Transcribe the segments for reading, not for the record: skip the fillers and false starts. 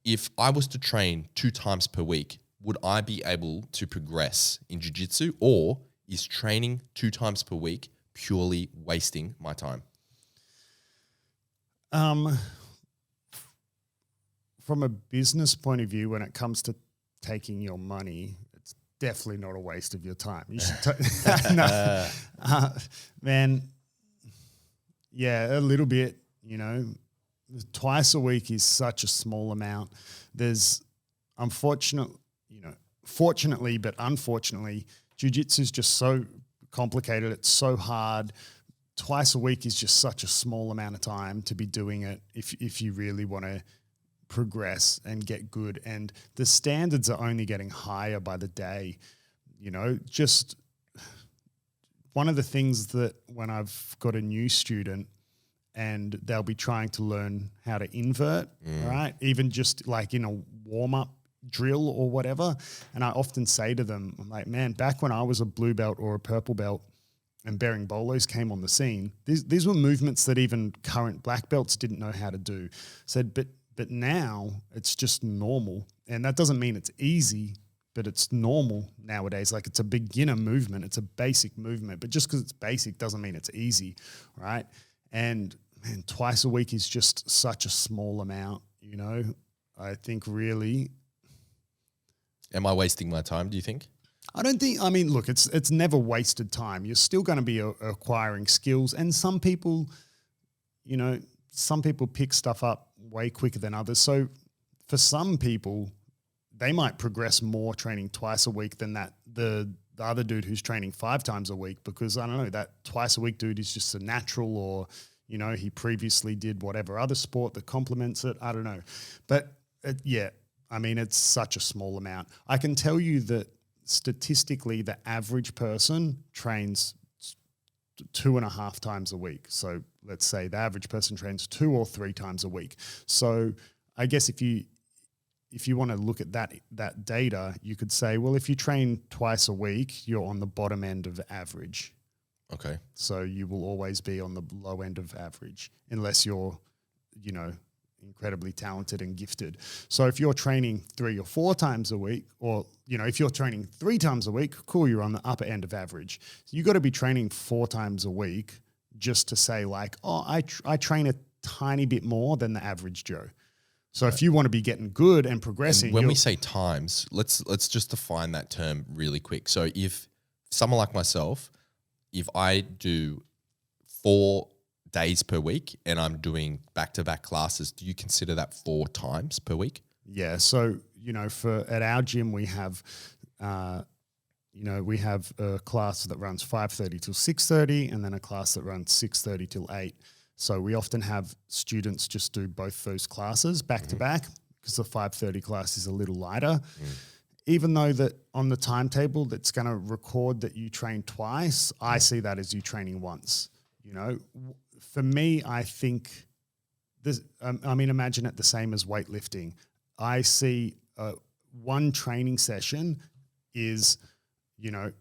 if I was to train 2 times per week, would I be able to progress in jiu-jitsu, or is training 2 times per week purely wasting my time? From a business point of view, when it comes to taking your money, it's definitely not a waste of your time. You should man, yeah, a little bit, you know. Twice a week is such a small amount. There's fortunately, but unfortunately, jiu-jitsu is just so complicated. It's so hard. Twice a week is just such a small amount of time to be doing it if you really want to progress and get good. And the standards are only getting higher by the day. You know, just one of the things that when I've got a new student and they'll be trying to learn how to invert, right? Even just like in a warm-up drill or whatever. And I often say to them, I'm like, man, back when I was a blue belt or a purple belt and bearing bolos came on the scene, these were movements that even current black belts didn't know how to do. Said, but now it's just normal. And that doesn't mean it's easy, but it's normal nowadays. Like, it's a beginner movement. It's a basic movement. But just because it's basic doesn't mean it's easy, right? And, man, twice a week is just such a small amount, you know. I think really... Am I wasting my time, do you think? I don't think – I mean, look, it's never wasted time. You're still going to be acquiring skills. And some people, you know, some people pick stuff up way quicker than others. So for some people, they might progress more training twice a week than the other dude who's training 5 times a week, because, I don't know, that twice a week dude is just a natural, or, you know, he previously did whatever other sport that complements it. I don't know. But, yeah, I mean, it's such a small amount. I can tell you that statistically the average person trains 2.5 times a week. So let's say the average person trains 2 or 3 times a week. So I guess if you want to look at that data, you could say, well, if you train twice a week, you're on the bottom end of average. Okay. So you will always be on the low end of average unless you're, you know, incredibly talented and gifted. So if you're training 3 or 4 times a week, or, you know, if you're training 3 times a week, cool, you're on the upper end of average. So you got to be training 4 times a week just to say like, oh, I train a tiny bit more than the average Joe. So if you want to be getting good and progressing. And when we say times, let's just define that term really quick. So if someone like myself, if I do 4 days per week and I'm doing back-to-back classes, do you consider that 4 times per week? Yeah. So, you know, at our gym, we have, we have a class that runs 5:30 till 6:30, and then a class that runs 6:30 till 8. So we often have students just do both those classes back to back, because the 5:30 class is a little lighter. Even though that on the timetable that's going to record that you train twice, I see that as you training once. You know, for me, I think this. I mean, imagine it the same as weightlifting. I see one training session is, you know,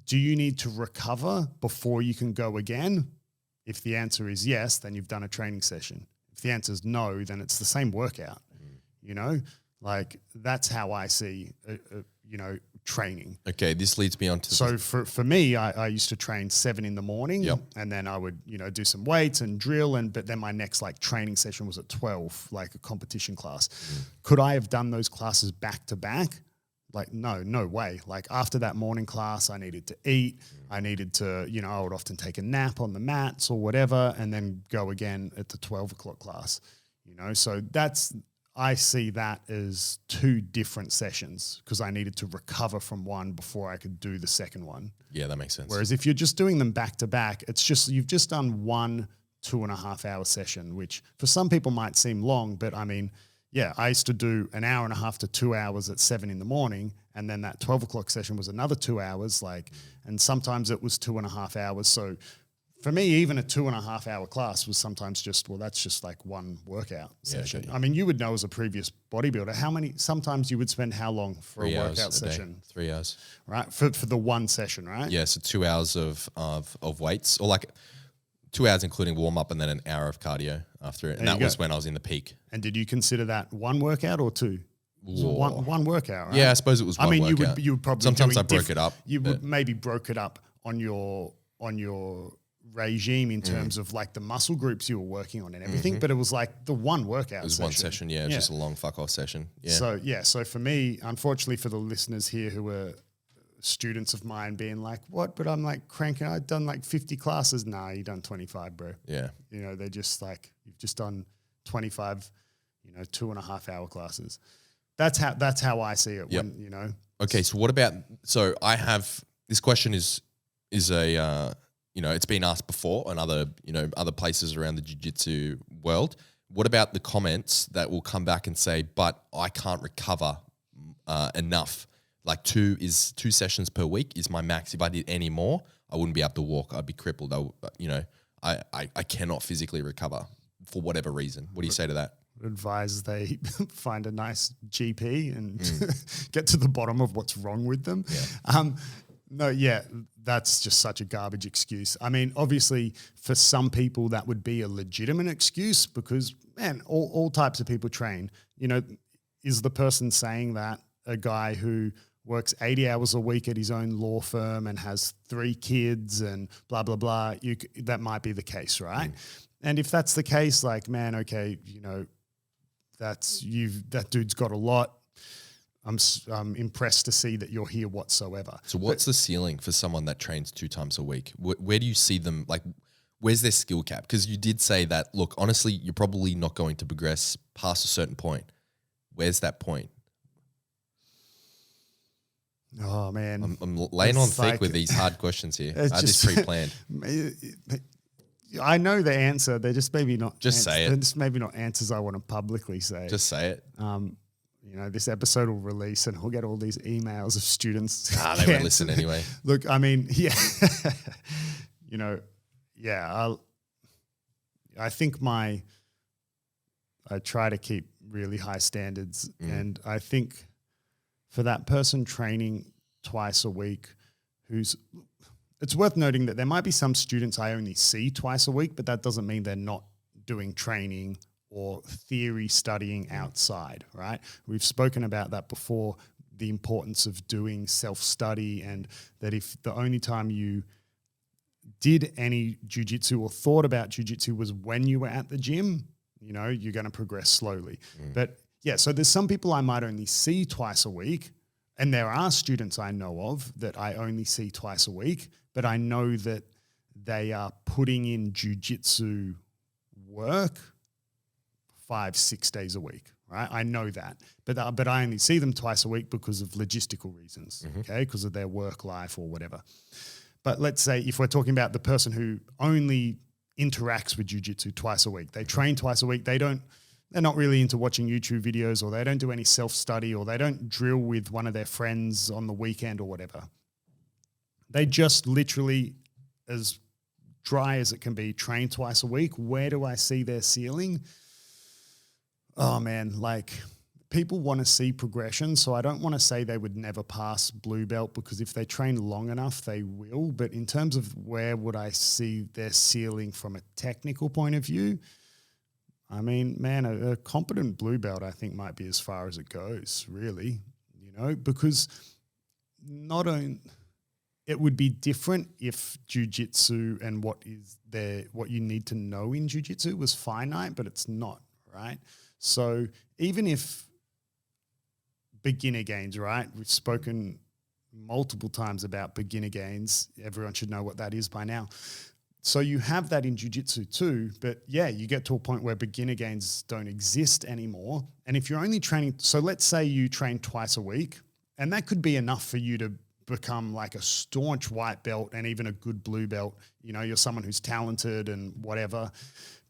do you need to recover before you can go again? If the answer is yes, then you've done a training session. If the answer is no, then it's the same workout. You know, like that's how I see, training. Okay, this leads me on to... So for me, I used to train 7 in the morning, and then I would, you know, do some weights and drill, but then my next like training session was at 12, like a competition class. Could I have done those classes back to back? Like, no way. Like after that morning class, I needed to eat. I needed to, you know, I would often take a nap on the mats or whatever, and then go again at the 12 o'clock class, you know? So I see that as 2 different sessions, because I needed to recover from one before I could do the second one. Yeah, that makes sense. Whereas if you're just doing them back to back, it's just, you've just done one 2.5 hour session, which for some people might seem long, but I mean, yeah, I used to do 1.5 hours to 2 hours at 7 in the morning, and then that 12 o'clock session was another 2 hours, and sometimes it was 2.5 hours. So for me, even a 2.5 hour class was sometimes just, well, that's just like one workout session. Yeah. I mean, you would know as a previous bodybuilder, sometimes you would spend how long for a workout session? 3 hours. Right, for the one session, right? Yeah, so 2 hours of weights, or like 2 hours including warm up and then an hour of cardio after it. And that was when I was in the peak. And did you consider that one workout or two? One workout, right? Yeah, I suppose it was one workout. You would probably sometimes I broke it up. You would maybe broke it up on your regime in terms of like the muscle groups you were working on and everything, but it was like the one workout. It was one session, yeah. It was just a long fuck off session. Yeah. So for me, unfortunately for the listeners here who were students of mine being like, what? But I'm like cranking, I've done like 50 classes. Nah, you done 25, bro. Yeah. You know, they're just like, you've just done 25, 2.5 hour classes. That's how I see it. Yep. When, Okay. So what about, I have, this question is a, it's been asked before on other places around the jiu-jitsu world. What about the comments that will come back and say, but I can't recover enough? Like 2 sessions per week is my max. If I did any more, I wouldn't be able to walk. I'd be crippled. I cannot physically recover for whatever reason. What do you say to that? Advise they find a nice GP and get to the bottom of what's wrong with them. Yeah. That's just such a garbage excuse. I mean, obviously for some people that would be a legitimate excuse because, man, all types of people train. Is the person saying that a guy who works 80 hours a week at his own law firm and has 3 kids and blah, blah, blah, that might be the case, right? And if that's the case, like, man, okay, that dude's got a lot. I'm impressed to see that you're here whatsoever. So what's the ceiling for someone that trains 2 times a week? Where do you see them? Like, where's their skill cap? Because you did say that, look, honestly, you're probably not going to progress past a certain point. Where's that point? Oh, man. I'm laying on thick with these hard questions here. I had this pre-planned. I know the answer. They're just maybe not. Say it. They're just maybe not answers I want to publicly say. Just say it. This episode will release and we'll get all these emails of students. They won't listen anyway. Look, I mean, yeah. I think I try to keep really high standards. And I think for that person training twice a week it's worth noting that there might be some students I only see twice a week, but that doesn't mean they're not doing training or theory studying outside, right? We've spoken about that before, the importance of doing self-study, and that if the only time you did any jiu-jitsu or thought about jiu-jitsu was when you were at the gym, you're going to progress slowly. But yeah, so there's some people I might only see twice a week, and there are students I know of that I only see twice a week, but I know that they are putting in jiu-jitsu work 5-6 days a week, right? I know that, but I only see them twice a week because of logistical reasons, okay? Because of their work life or whatever. But let's say if we're talking about the person who only interacts with jiu-jitsu twice a week, they train twice a week, they're not really into watching YouTube videos, or they don't do any self-study, or they don't drill with one of their friends on the weekend or whatever. They just literally, as dry as it can be, train twice a week. Where do I see their ceiling? Oh man, like people want to see progression. So I don't want to say they would never pass blue belt, because if they train long enough, they will. But in terms of where would I see their ceiling from a technical point of view, I mean, man, a competent blue belt I think might be as far as it goes, really, because it would be different if jiu-jitsu and what you need to know in jiu-jitsu was finite, but it's not, right? So even if beginner gains, right? We've spoken multiple times about beginner gains. Everyone should know what that is by now. So you have that in jiu-jitsu too, but yeah, you get to a point where beginner gains don't exist anymore. And if you're only training, so let's say you train twice a week, and that could be enough for you to become like a staunch white belt and even a good blue belt. You're someone who's talented and whatever.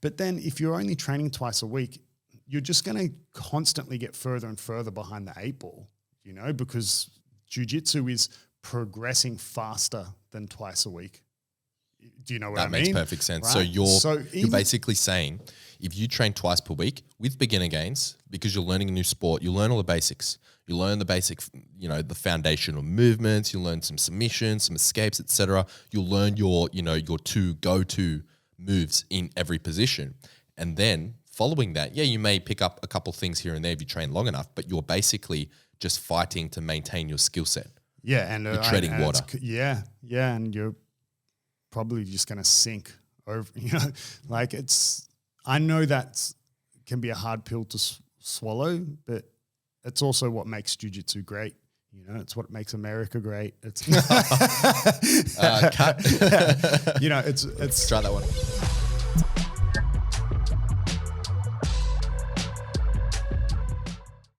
But then if you're only training twice a week, you're just going to constantly get further and further behind the 8 ball, because jiu-jitsu is progressing faster than twice a week. Do you know what I mean? That makes perfect sense. Right? So you're basically saying if you train twice per week with beginner gains, because you're learning a new sport, you learn all the basics. You learn the basic, the foundational movements. You learn some submissions, some escapes, etc. You'll learn your 2 go-to moves in every position. And then following that, you may pick up a couple things here and there if you train long enough, but you're basically just fighting to maintain your skill set. Yeah, and you're treading water. Yeah, and you're probably just going to sink over. Like I know that can be a hard pill to swallow, but it's also what makes jiu-jitsu great. It's what makes America great. It's cut. it's try that one.